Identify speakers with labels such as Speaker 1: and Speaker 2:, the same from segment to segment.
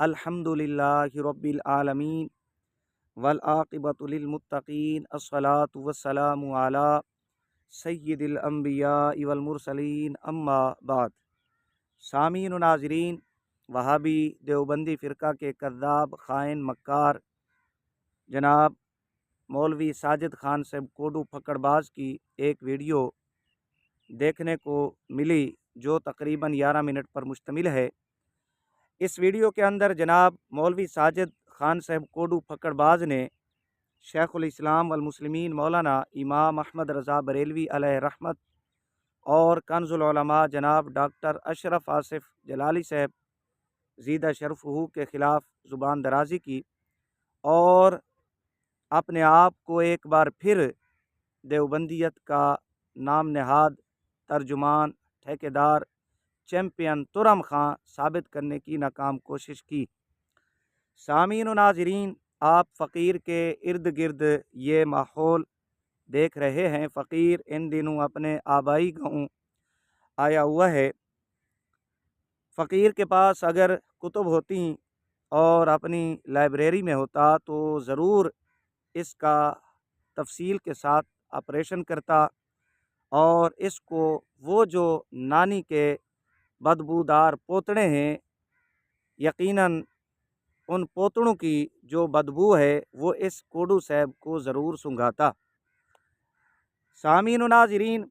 Speaker 1: الحمدللہ رب العالمین والعاقبۃ للمتقین الصلاۃ والسلام علی سید الانبیاء والمرسلین اما بعد۔ سامعین و ناظرین، وہابی دیوبندی فرقہ کے کذاب خائن مکار جناب مولوی ساجد خان صاحب کوڈو پھکڑ باز کی ایک ویڈیو دیکھنے کو ملی جو تقریباً 11 منٹ پر مشتمل ہے۔ اس ویڈیو کے اندر جناب مولوی ساجد خان صاحب کوڈو پھکڑ باز نے شیخ الاسلام والمسلمین مولانا امام احمد رضا بریلوی علیہ رحمت اور کنز العلماء جناب ڈاکٹر اشرف آصف جلالی صاحب زیدہ شرفہ کے خلاف زبان درازی کی اور اپنے آپ کو ایک بار پھر دیوبندیت کا نام نہاد ترجمان ٹھیکیدار چیمپئن ترم خان ثابت کرنے کی ناکام کوشش کی۔ سامعین و ناظرین، آپ فقیر کے ارد گرد یہ ماحول دیکھ رہے ہیں۔ فقیر ان دنوں اپنے آبائی گاؤں آیا ہوا ہے۔ فقیر کے پاس اگر کتب ہوتی اور اپنی لائبریری میں ہوتا تو ضرور اس کا تفصیل کے ساتھ آپریشن کرتا اور اس کو وہ جو نانی کے بدبودار پوتڑے ہیں، یقیناً ان پوتڑوں کی جو بدبو ہے وہ اس کوڈو صاحب کو ضرور سنگھاتا۔ سامعین و ناظرین،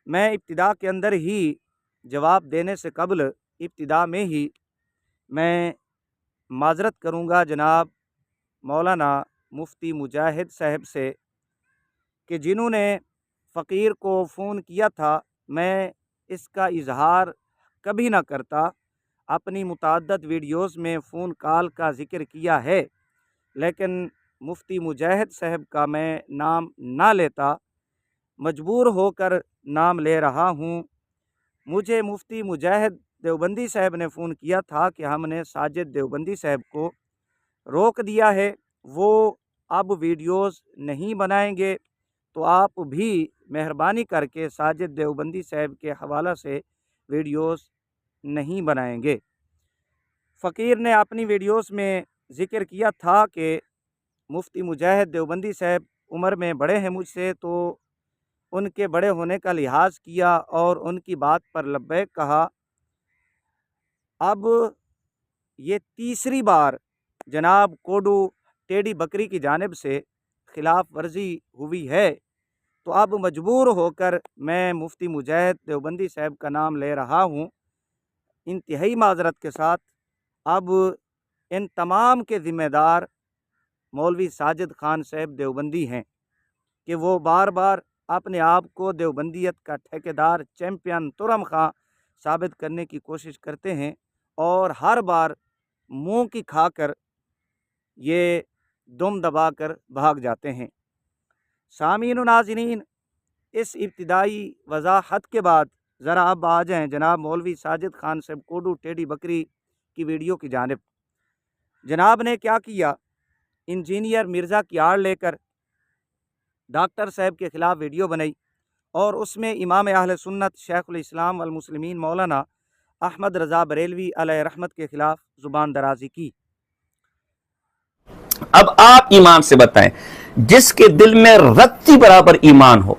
Speaker 1: میں ابتدا کے اندر ہی جواب دینے سے قبل ابتدا میں ہی میں معذرت کروں گا جناب مولانا مفتی مجاہد صاحب سے کہ جنہوں نے فقیر کو فون کیا تھا۔ میں اس کا اظہار کبھی نہ کرتا، اپنی متعدد ویڈیوز میں فون کال کا ذکر کیا ہے، لیکن مفتی مجاہد صاحب کا میں نام نہ لیتا، مجبور ہو کر نام لے رہا ہوں۔ مجھے مفتی مجاہد دیوبندی صاحب نے فون کیا تھا کہ ہم نے ساجد دیوبندی صاحب کو روک دیا ہے، وہ اب ویڈیوز نہیں بنائیں گے، تو آپ بھی مہربانی کر کے ساجد دیوبندی صاحب کے حوالہ سے ویڈیوز نہیں بنائیں گے۔ فقیر نے اپنی ویڈیوز میں ذکر کیا تھا کہ مفتی مجاہد دیوبندی صاحب عمر میں بڑے ہیں مجھ سے، تو ان کے بڑے ہونے کا لحاظ کیا اور ان کی بات پر لبیک کہا۔ اب یہ تیسری بار جناب کوڈو ٹیڈی بکری کی جانب سے خلاف ورزی ہوئی ہے، تو اب مجبور ہو کر میں مفتی مجاہد دیوبندی صاحب کا نام لے رہا ہوں انتہائی معذرت کے ساتھ۔ اب ان تمام کے ذمہ دار مولوی ساجد خان صاحب دیوبندی ہیں کہ وہ بار بار اپنے آپ کو دیوبندیت کا ٹھیکیدار چیمپئن ترم خان ثابت کرنے کی کوشش کرتے ہیں اور ہر بار منہ کی کھا کر یہ دم دبا کر بھاگ جاتے ہیں۔ سامعین و ناظرین، اس ابتدائی وضاحت کے بعد ذرا اب آ جائیں جناب مولوی ساجد خان صاحب کوڈو ٹیڈی بکری کی ویڈیو کی جانب۔ جناب نے کیا کیا، انجینئر مرزا کی آڑ لے کر ڈاکٹر صاحب کے خلاف ویڈیو بنائی اور اس میں امام اہل سنت شیخ الاسلام والمسلمین مولانا احمد رضا بریلوی علیہ رحمت کے خلاف زبان درازی کی۔
Speaker 2: اب آپ ایمان سے بتائیں، جس کے دل میں رتی برابر ایمان ہو،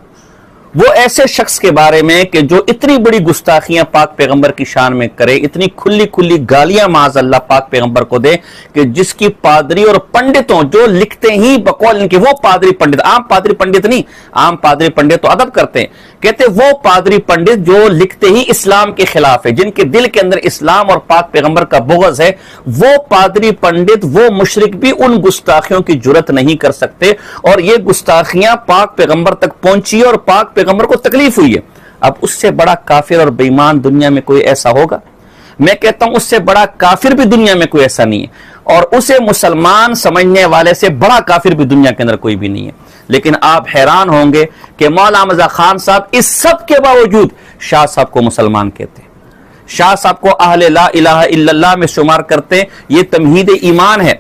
Speaker 2: وہ ایسے شخص کے بارے میں کہ جو اتنی بڑی گستاخیاں پاک پیغمبر کی شان میں کرے، اتنی کھلی کھلی گالیاں معاذ اللہ پاک پیغمبر کو دے، کہ جس کی پادری اور پنڈتوں جو لکھتے ہی بقول ان کے وہ پادری پنڈت، عام پادری پنڈت نہیں، عام پادری پنڈت تو ادب کرتے ہیں، کہتے وہ پادری پنڈت جو لکھتے ہی اسلام کے خلاف ہے، جن کے دل کے اندر اسلام اور پاک پیغمبر کا بغض ہے، وہ پادری پنڈت، وہ مشرک بھی ان گستاخیوں کی جرت نہیں کر سکتے، اور یہ گستاخیاں پاک پیغمبر تک پہنچی اور پاک پیغمبر کو تکلیف ہوئی ہے۔ اب اس سے بڑا کافر اور بے ایمان دنیا میں کوئی ایسا ہوگا؟ میں کہتا ہوں اس سے بڑا کافر بھی دنیا میں کوئی ایسا نہیں ہے، اور اسے مسلمان سمجھنے والے سے بڑا کافر بھی دنیا کے اندر کوئی بھی نہیں ہے۔ لیکن آپ حیران ہوں گے کہ مولانا مرزا خان صاحب اس سب کے باوجود شاہ صاحب کو مسلمان کہتے ہیں، شاہ صاحب کو اہل لا الہ الا اللہ میں شمار کرتے ہیں۔ یہ تمہید ایمان ہے،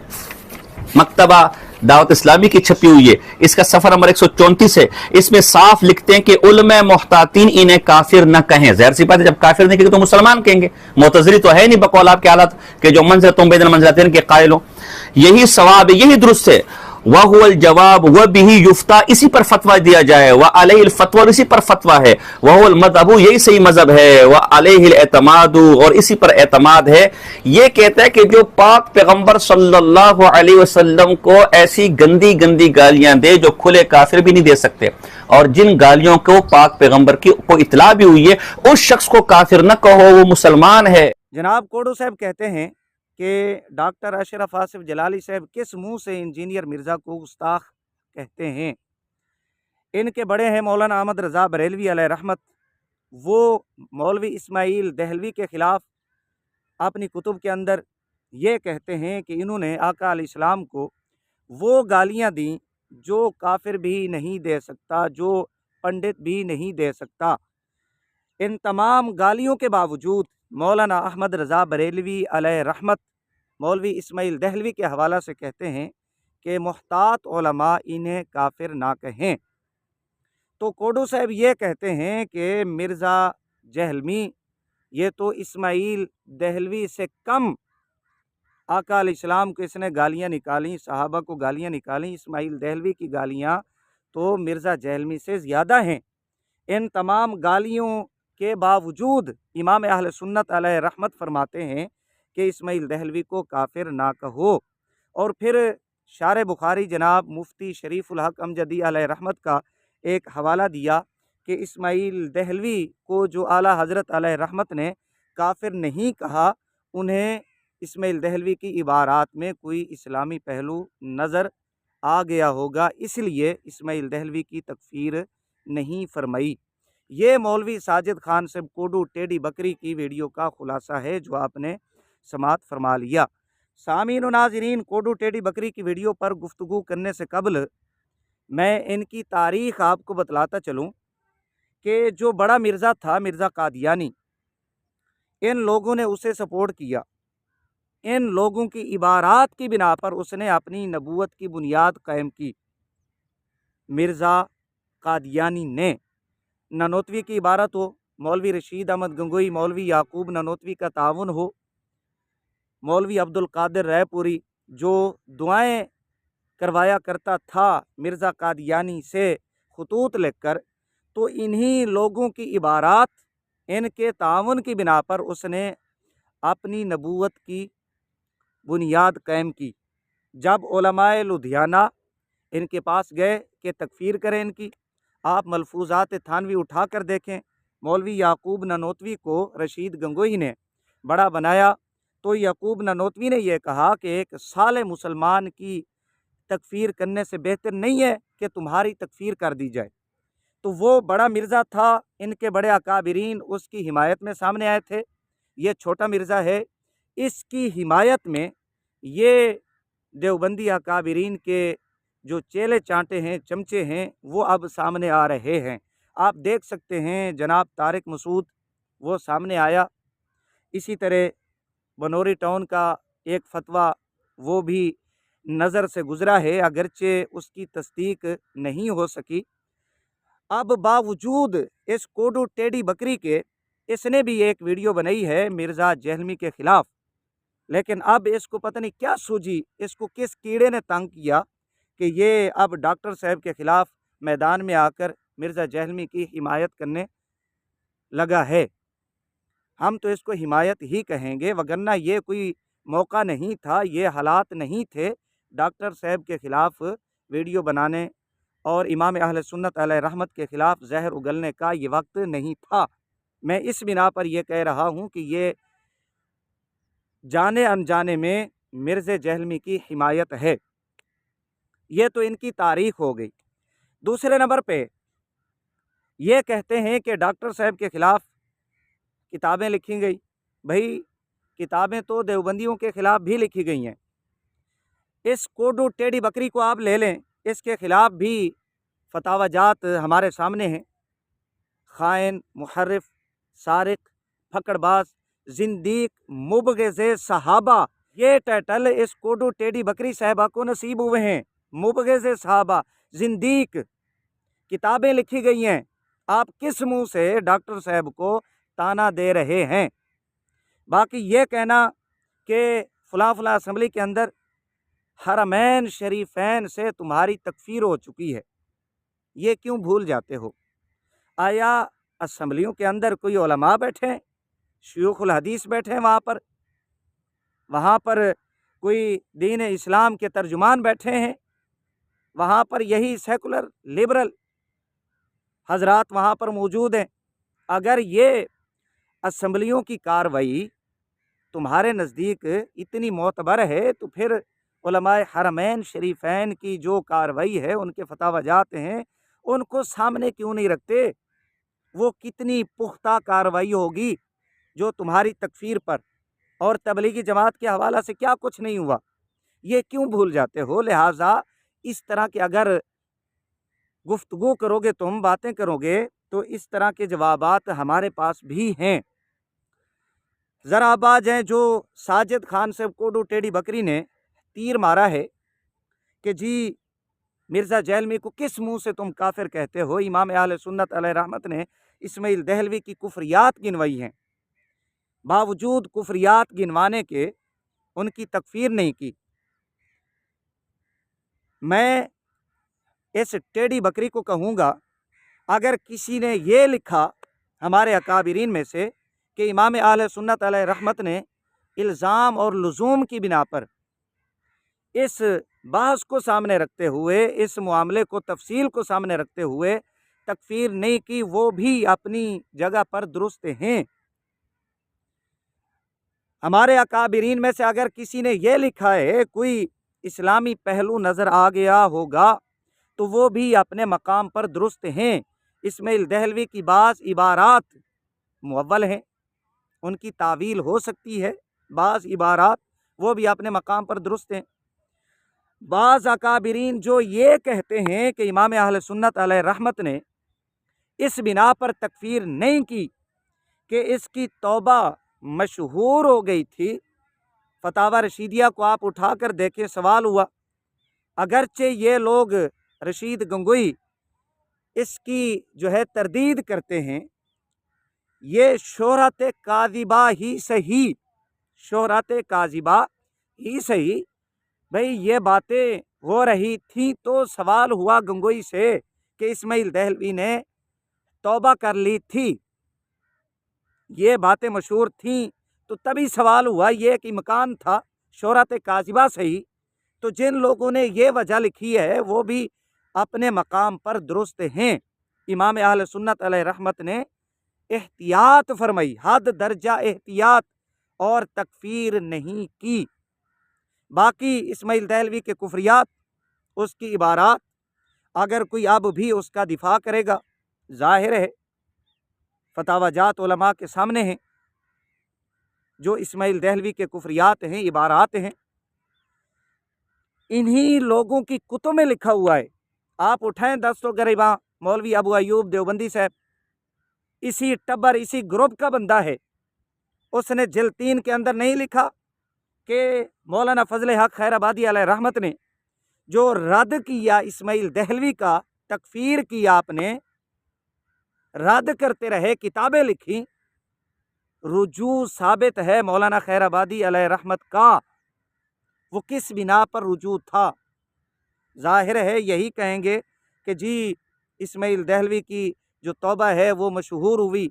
Speaker 2: مکتبہ दावत इस्लामी की छपी हुई है, इसका सफर नंबर 134 है। इसमें साफ लिखते हैं कि उलमा मुहतातीन इन्हें काफिर न कहें। जाहिर सी बात है, जब काफिर नहीं कहेंगे तो मुसलमान कहेंगे। मुतज़िली तो है नहीं बकौल आपके हालत के जो मंज़िलतुम बैन मंज़िलतैन के कायल हो। यही सवाब है, यही दुरुस्त है। वहुवल जवाब व बिही युफ्ता, इसी पर फतवा दिया जाए। व अलैहिल फतवा, इसी पर फतवा है। वहुवल मज़हबु, यही सही मजहब है। व अलैहिल एतमादु, और इसी पर एतमाद है। ये कहता है कि जो पाक पैगंबर सल्लल्लाहु अलैहि वसल्लम को ऐसी गंदी गंदी गालियां दे जो खुले काफिर भी नहीं दे सकते, और जिन गालियों को पाक पैगंबर की को इतला भी हुई है, उस शख्स को काफिर न कहो, वो मुसलमान है।
Speaker 1: जनाब कोडू साहब कहते हैं कि डॉक्टर अशरफ आसिफ जलाली साहब किस मुंह से इंजीनियर मिर्ज़ा को गुस्ताख कहते हैं। इनके बड़े हैं मौलाना अहमद रज़ा बरेलवी अलैह रहमत। वो मौलवी इस्माइल दहलवी के ख़िलाफ़ अपनी कुतुब के अंदर ये कहते हैं कि इन्होंने आका अलैहिस्सलाम को वो गालियां दी जो काफिर भी नहीं दे सकता, जो पंडित भी नहीं दे सकता। इन तमाम गालियों के बावजूद मौलाना अहमद रज़ा बरेलवी अलैह रहमत मौलवी इस्माइल दहलवी के हवाला से कहते हैं कि मुहतात उलमा इन्हें काफिर ना कहें। तो कोडू साहब ये कहते हैं कि मिर्ज़ा जहलमी ये तो इस्माइल दहलवी से कम आका अलैहिस्सलाम को इसने गालियाँ निकाली, सहाबा को गालियाँ निकाली। इस्माइल दहलवी की गालियाँ तो मिर्ज़ा जहलमी से ज़्यादा हैं। इन तमाम गालियों के बावजूद इमाम अहले सुन्नत अलैह रहमत फरमाते हैं कि इस्माइल दहलवी को काफिर ना कहो। और फिर शार बुखारी जनाब मुफ्ती शरीफुल हक अमजदी अलैह रहमत का एक हवाला दिया कि इस्माइल दहलवी को जो आला हज़रत अलैह रहमत ने काफिर नहीं कहा, उन्हें इस्माइल दहलवी की इबारात में कोई इस्लामी पहलू नज़र आ गया होगा, इसलिए इस्माइल दहलवी की तकफीर नहीं फरमाई। ये मौलवी साजिद खान से कोडू टेढ़ी बकरी की वीडियो का खुलासा है जो आपने समात फरमा लिया। सामीन व नाज़रीन, कोडू टेढ़ी बकरी की वीडियो पर गुफ्तगू करने से कबल मैं इनकी तारीख़ आपको बतलाता चलूँ कि जो बड़ा मिर्ज़ा था, मिर्ज़ा कादियानी, इन लोगों ने उसे सपोर्ट किया। इन लोगों की इबारात की बिना पर उसने अपनी नबूवत की बुनियाद कायम की। मिर्ज़ा कादियानी ने ननोतवी की इबारत हो, मौलवी रशीद अहमद गंगोई, मौलवी याकूब ननोतवी का ताउन हो, मौलवी अब्दुल कादिर रायपुरी जो दुआएं करवाया करता था मिर्ज़ा कादियानी से खतूत लिखकर, तो इन्हीं लोगों की इबारात, इनके ताउन की बिना पर उसने अपनी नबूवत की बुनियाद कायम की। जब उलमाए लुधियाना इनके पास गए कि तकफीर करें इनकी, आप मलफूजात थानवी उठा कर देखें। मौलवी याकूब ननोतवी को रशीद गंगोही ने बड़ा बनाया, तो याकूब ननोतवी ने यह कहा कि एक साले मुसलमान की तकफीर करने से बेहतर नहीं है कि तुम्हारी तकफीर कर दी जाए। तो वो बड़ा मिर्ज़ा था, इनके बड़े अकाबिरीन उसकी हिमायत में सामने आए थे। ये छोटा मिर्ज़ा है, इसकी हिमायत में ये देवबंदी अकाबिरीन के जो चेले चांटे हैं, चमचे हैं, वो अब सामने आ रहे हैं। आप देख सकते हैं जनाब तारिक मसूद वो सामने आया। इसी तरह बनोरी टाउन का एक फतवा वो भी नज़र से गुज़रा है, अगरचे उसकी तस्दीक नहीं हो सकी। अब बावजूद इस कोडू टेढ़ी बकरी के इसने भी एक वीडियो बनाई है मिर्ज़ा जहलमी के ख़िलाफ़, लेकिन अब इसको पता नहीं क्या सूझी, इसको किस कीड़े ने तंग किया कि ये अब डॉक्टर साहब के ख़िलाफ़ मैदान में आकर मिर्ज़ा जहलमी की हिमायत करने लगा है। हम तो इसको हिमायत ही कहेंगे, वगरना ये कोई मौका नहीं था, ये हालात नहीं थे डॉक्टर साहब के ख़िलाफ़ वीडियो बनाने और इमाम अहले सुन्नत अलैह रहमत के ख़िलाफ़ जहर उगलने का ये वक्त नहीं था। मैं इस बिना पर यह कह रहा हूँ कि ये जाने अनजाने में मिर्ज़ा जहलमी की हिमायत है। ये तो इनकी तारीख़ हो गई। दूसरे नंबर पे ये कहते हैं कि डॉक्टर साहब के ख़िलाफ़ किताबें लिखी गई। भाई किताबें तो देवबंदियों के ख़िलाफ़ भी लिखी गई हैं। इस कोडू टेढ़ी बकरी को आप ले लें, इसके ख़िलाफ़ भी फतावाजात हमारे सामने हैं। खाइन, मुहर्रिफ, सारिक, फकड़बाज, जिंदीक, मुबग़िज़े सहाबा, ये टाइटल इस कोडू टेढ़ी बकरी साहिबा को नसीब हुए हैं। मुबग़िज़ सहाबा, ज़िंदीक, किताबें लिखी गई हैं। आप किस मुंह से डॉक्टर साहब को ताना दे रहे हैं? बाकी ये कहना कि फ़लाँ फ़लाँ असम्बली के अंदर हरमैन शरीफैन से तुम्हारी तकफ़ीर हो चुकी है, ये क्यों भूल जाते हो? आया असम्बलियों के अंदर कोई उलमा बैठे हैं, शयूख़ुल हदीस बैठे हैं वहाँ पर कोई दीन इस्लाम के तर्जुमान बैठे हैं, वहाँ पर यही सेकुलर लिबरल हजरात वहाँ पर मौजूद हैं। अगर ये असम्बलियों की कार्रवाई तुम्हारे नज़दीक इतनी मोतबर है तो फिर उलमाए हरमैन शरीफैन की जो कार्रवाई है, उनके फतावाजात हैं, उनको सामने क्यों नहीं रखते? वो कितनी पुख्ता कार्रवाई होगी जो तुम्हारी तकफ़ीर पर और तबलीगी जमात के हवाला से क्या कुछ नहीं हुआ, ये क्यों भूल जाते हो? लिहाजा इस तरह के अगर गुफ्तगू करोगे, तुम बातें करोगे, तो इस तरह के जवाबात हमारे पास भी हैं। ज़राबाज हैं जो साजिद खान से कोडू टेढ़ी बकरी ने तीर मारा है कि जी मिर्ज़ा जैलमी को किस मुंह से तुम काफिर कहते हो? इमाम अहले सुन्नत अलैहि रहमत ने इस्माइल दहलवी की कुफ्रियात गिनवाई हैं, बावजूद कुफ्रियात गिनवाने के उनकी तकफीर नहीं की। मैं इस टेढ़ी बकरी को कहूँगा, अगर किसी ने ये लिखा हमारे अकाबिरीन में से कि इमाम अहले सुन्नत अलैहि रहमत ने इल्ज़ाम और लुज़ूम की बिना पर इस बहस को सामने रखते हुए, इस मामले को तफसील को सामने रखते हुए तकफीर नहीं की, वो भी अपनी जगह पर दुरुस्त हैं। हमारे अकाबिरीन में से अगर किसी ने यह लिखा है कोई इस्लामी पहलू नज़र आ गया होगा तो वो भी अपने मकाम पर दुरुस्त हैं। इस्माइल दहलवी की बाज़ इबारात मुअव्वल हैं, उनकी तावील हो सकती है, बाज़ इबारात वो भी अपने मकाम पर दुरुस्त हैं। बाज़ अकाबिरीन जो ये कहते हैं कि इमाम अहले सुन्नत अलैहि रहमत ने इस बिना पर तकफीर नहीं की कि इसकी तौबा मशहूर हो गई थी। फतावा रशीदिया को आप उठा कर देखें, सवाल हुआ, अगरचे ये लोग रशीद गंगोई इसकी जो है तरदीद करते हैं, ये शोहरत काज़िबा ही सही, शोहरत काज़िबा ही सही, भाई ये बातें हो रही थी तो सवाल हुआ गंगोई से कि इस्माइल दहलवी ने तौबा कर ली थी, ये बातें मशहूर थी तो तभी सवाल हुआ, ये कि मकान था शोहरत काज़िबा सही। तो जिन लोगों ने ये वजह लिखी है वो भी अपने मकाम पर दुरुस्त हैं। इमाम अहले सुन्नत अलैहि रहमत ने एहतियात फरमाई, हद दर्जा एहतियात, और तकफीर नहीं की। बाकी इस्माइल दहलवी के कुफरियात, उसकी इबारात, अगर कोई अब भी उसका दिफा करेगा, जाहिर है फतावाजात उलमा के सामने हैं, जो इस्माइल दहलवी के कुफरियात हैं, इबारात हैं, इन्हीं लोगों की कुतुब में लिखा हुआ है। आप उठाएं दस्तो गरीबा मौलवी अबू अयूब देवबंदी साहब, इसी टब्बर इसी ग्रुप का बंदा है, उसने जिल्द 3 के अंदर नहीं लिखा कि मौलाना फजल हक खैराबादी अलैहि रहमत ने जो रद्द किया इस्माइल दहलवी का, तकफीर की, आपने रद्द करते रहे, किताबें लिखी, रुजू साबित है मौलाना खैराबादी अलैहि रहमत का, वो किस बिना पर रुजू था? जाहिर है यही कहेंगे कि जी इस्माइल दहलवी की जो तौबा है वो मशहूर हुई,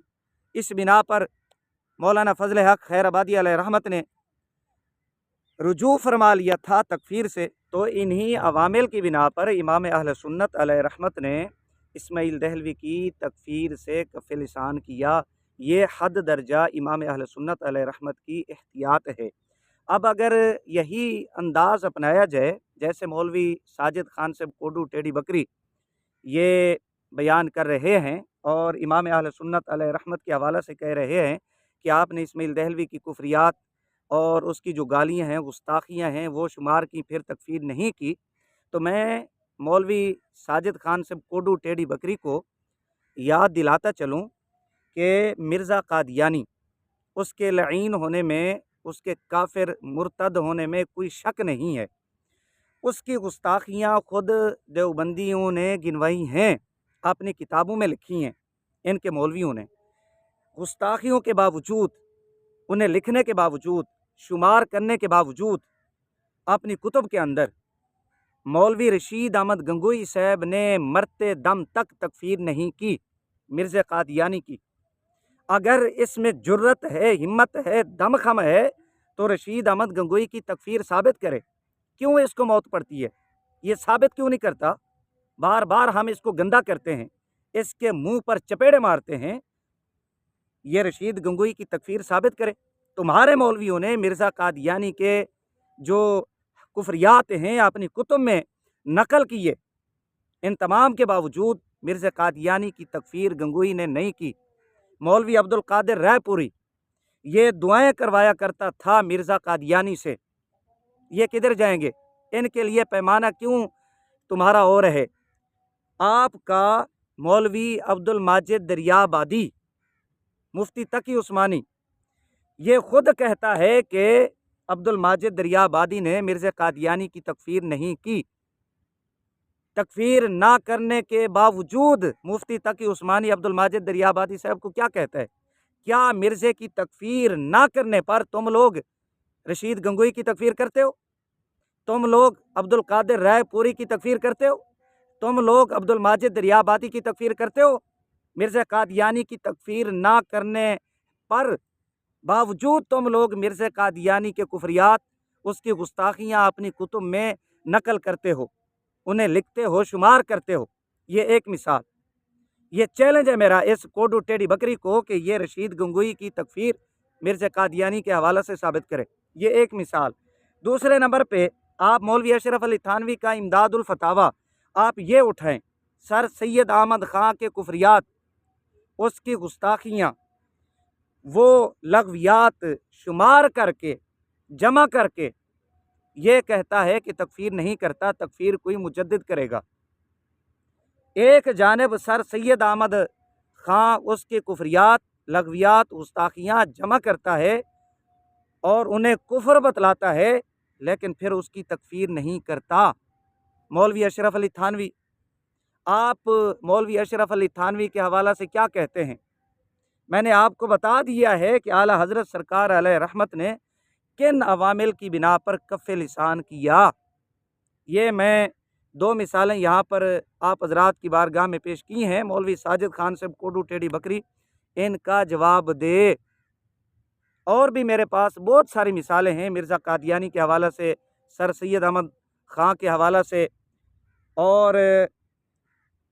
Speaker 1: इस बिना पर मौलाना फजल हक खैराबादी अलैहि रहमत ने रुजू फरमा लिया था तकफीर से। तो इन्हीं अवामिल की बिना पर इमाम अहले सुन्नत अलैहि रहमत ने इस्माइल दहलवी की तकफीर से कफ़ लिसान किया। ये हद दर्जा इमाम अहले सुन्नत अलैहि रहमत की एहतियात है। अब अगर यही अंदाज़ अपनाया जाए, जैसे मौलवी साजिद खान से कोडू टेढ़ी बकरी ये बयान कर रहे हैं और इमाम अहले सुन्नत अलैहि रहमत के हवाला से कह रहे हैं कि आपने इस्माइल दहलवी की कुफरियात और उसकी जो गालियाँ हैं, गुस्ताखियाँ हैं, वो शुमार की, फिर तकफीर नहीं की, तो मैं मौलवी साजिद खान से कोडू टेढ़ी बकरी को याद दिलाता चलूँ कि मिर्ज़ा कादियानी, उसके लईन होने में, उसके काफिर मुर्तद होने में कोई शक नहीं है। उसकी गुस्ताखियाँ खुद देवबंदियों ने गिनवाई हैं, अपनी किताबों में लिखी हैं। इनके मौलवियों ने गुस्ताखियों के बावजूद, उन्हें लिखने के बावजूद, शुमार करने के बावजूद अपनी कुतुब के अंदर मौलवी रशीद अहमद गंगोई साहब ने मरते दम तक तकफीर नहीं की मिर्ज़ा कादियानी की। अगर इसमें जुर्रत है, हिम्मत है, दमखम है तो रशीद अहमद गंगोई की तकफीर साबित करे। क्यों इसको मौत पड़ती है, ये साबित क्यों नहीं करता? बार बार हम इसको गंदा करते हैं, इसके मुंह पर चपेड़े मारते हैं। ये रशीद गंगोई की तकफीर साबित करे। तुम्हारे मौलवियों ने मिर्ज़ा कादियानी के जो कुफरियात हैं अपनी कुतुब में नकल किए, इन तमाम के बावजूद मिर्ज़ा कादियानी की तकफीर गंगोई ने नहीं की। मौलवी अब्दुल कादिर रायपुरी ये दुआएं करवाया करता था मिर्ज़ा कादियानी से। ये किधर जाएंगे? इनके लिए पैमाना क्यों तुम्हारा और है? आपका मौलवी अब्दुल माजिद दरियाबादी, मुफ्ती तकी उस्मानी, ये खुद कहता है कि अब्दुल माजिद दरियाबादी ने मिर्ज़ा कादियानी की तकफीर नहीं की। तकफीर ना करने के बावजूद मुफ्ती तकी उस्मानी अब्दुल माजिद दरियाबादी साहब को क्या कहता है? क्या मिर्ज़े की तकफीर ना करने पर तुम लोग रशीद गंगोई की तकफीर करते हो? तुम लोग अब्दुल कादिर रायपुरी की तकफीर करते हो? तुम लोग अब्दुल माजिद दरियाबादी की तकफीर करते हो? मिर्ज़ा कादियानी की तकफीर ना करने पर बावजूद तुम लोग मिर्ज़ा कादियानी के कुफरियात, उसकी गुस्ताखियाँ अपनी कुतुब में नकल करते हो, उन्हें लिखते हो, शुमार करते हो। ये एक मिसाल, ये चैलेंज है मेरा इस कोडू टेढ़ी बकरी को कि ये रशीद गंगोई की तकफीर मिर्ज़ा कादियानी के हवाले से साबित करे। ये एक मिसाल। दूसरे नंबर पे आप मौलवी अशरफ अली थानवी का इमदादुल फतावा आप ये उठाएं, सर सैयद अहमद ख़ां के कुफरियात, उसकी गुस्ताखियाँ, वो लग़वियात शुमार करके, जमा करके ये कहता है कि तकफीर नहीं करता, तकफीर कोई मुजद्दिद करेगा। एक जानिब सर सैयद अहमद ख़ां उसके कुफरियात, लग़वियात, गुस्ताखियाँ जमा करता है और उन्हें कुफ्र बतलाता है, लेकिन फिर उसकी तकफीर नहीं करता। मौलवी अशरफ अली थानवी, आप मौलवी अशरफ अली थानवी के हवाला से क्या कहते हैं? मैंने आपको बता दिया है कि आला हज़रत सरकार अलैहि रहमत ने किन अवामिल की बिना पर कफ़े लिसान किया। ये मैं दो मिसालें यहाँ पर आप हज़रात की बारगाह में पेश की हैं। मौलवी साजिद खान साहब कोडू टेढ़ी बकरी, इनका जवाब दे। और भी मेरे पास बहुत सारी मिसालें हैं मिर्ज़ा कादियानी के हवाले से, सर सैयद अहमद ख़ां के हवाला से, और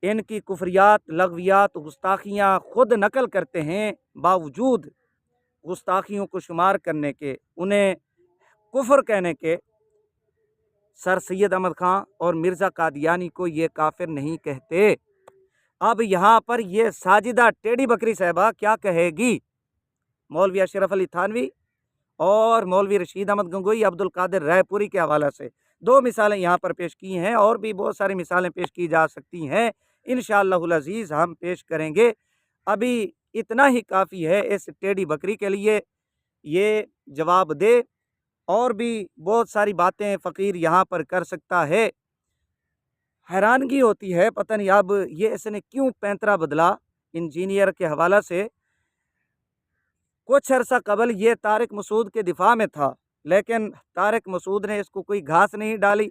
Speaker 1: इनकी कुफरियात, लग़वियात, गुस्ताखियाँ खुद नकल करते हैं, बावजूद गुस्ताखियों को शुमार करने के, उन्हें कुफ्र कहने के, सर सैयद अहमद ख़ां और मिर्ज़ा कादियानी को ये काफिर नहीं कहते। अब यहाँ पर ये साजिदा टेढ़ी बकरी साहबा क्या कहेगी? मौलवी अशरफ अली थानवी और मौलवी रशीद अहमद गंगोई अब्दुल कादिर रायपुरी के हवाले से दो मिसालें यहाँ पर पेश की हैं, और भी बहुत सारी मिसालें पेश की जा सकती हैं। इंशाअल्लाहुल अज़ीज़ हम पेश करेंगे। अभी इतना ही काफ़ी है इस टेढ़ी बकरी के लिए, ये जवाब दे। और भी बहुत सारी बातें फ़कीर यहाँ पर कर सकता है। हैरानगी होती है, पता नहीं अब ये इसने क्यों पैंतरा बदला इंजीनियर के हवाला से। कुछ अर्सा कबल ये तारिक मसूद के दिफा में था, लेकिन तारिक मसूद ने इसको कोई घास नहीं डाली।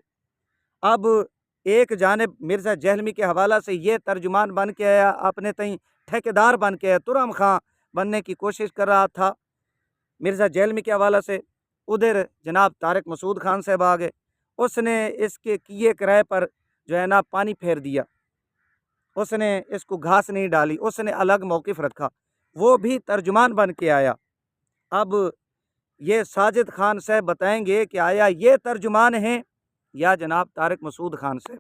Speaker 1: अब एक जानिब मिर्ज़ा जहलमी के हवाला से ये तर्जुमान बन के आया, अपने तई ठेकेदार बन के आया, तुरम खां बनने की कोशिश कर रहा था मिर्ज़ा जहलमी के हवाला से। उधर जनाब तारिक मसूद खान साहब आ गए, उसने इसके किए किराए पर जो है ना पानी फेर दिया, उसने इसको घास नहीं डाली, उसने अलग मौक़िफ़ रखा, वो भी तर्जुमान बन के आया। अब ये साजिद खान साहब बताएंगे कि आया ये तर्जुमान हैं या जनाब तारिक मसूद खान साहब।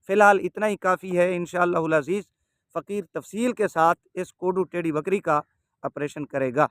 Speaker 1: फ़िलहाल इतना ही काफ़ी है। इंशाअल्लाहुल अज़ीज़ फ़कीर तफसील के साथ इस कोडू टेढ़ी बकरी का ऑपरेशन करेगा।